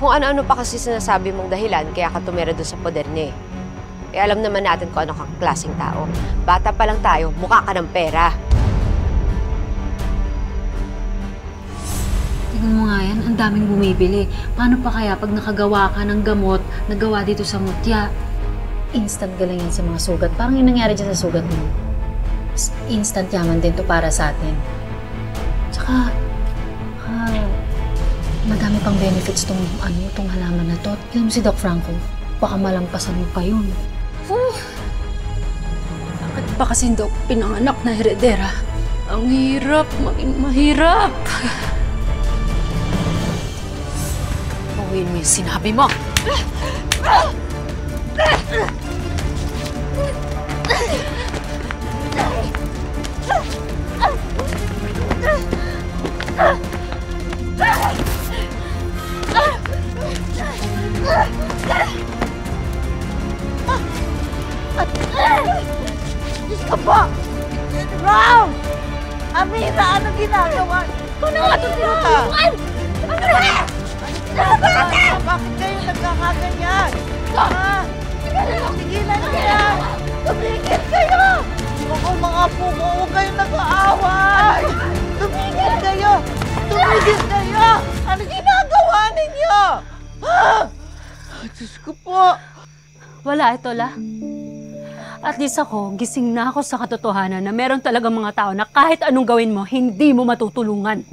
Kung ano-ano pa kasi sinasabi mong dahilan, kaya ka tumira doon sa poder niya eh. Eh alam naman natin kung ano kang klaseng tao. Bata pa lang tayo, mukha ka ng pera. Tingnan mo nga yan, ang daming bumibili. Paano pa kaya pag nakagawa ka ng gamot, nagawa dito sa mutya? Instant galing yan sa mga sugat. Parang yung nangyari dyan sa sugat mo. Instant yaman din to para sa atin. Tsaka, madami pang benefits tong halaman na to. Tingnan mo si Doc Franco. Baka malampasan mo pa yun. Bakit ba kasi Doc pinanganak na heredera? Ang hirap, maging mahirap. Bawiin mo yung sinabi mo. Diyos ko po! Ram! Amira, ano ginagawa? Ikaw na nga itong tinutulungan! Amira! Bakit kayo nagkakaganyan? Tigilan niyo yan! Tumigil kayo! Ako mga pugo, huwag kayong nag-aaway! Tumigil kayo! Tumigil kayo! Ano ginagawa ninyo? Diyos ko po! Wala, Lola. At least ako, gising na ako sa katotohanan na meron talagang mga tao na kahit anong gawin mo, hindi mo matutulungan.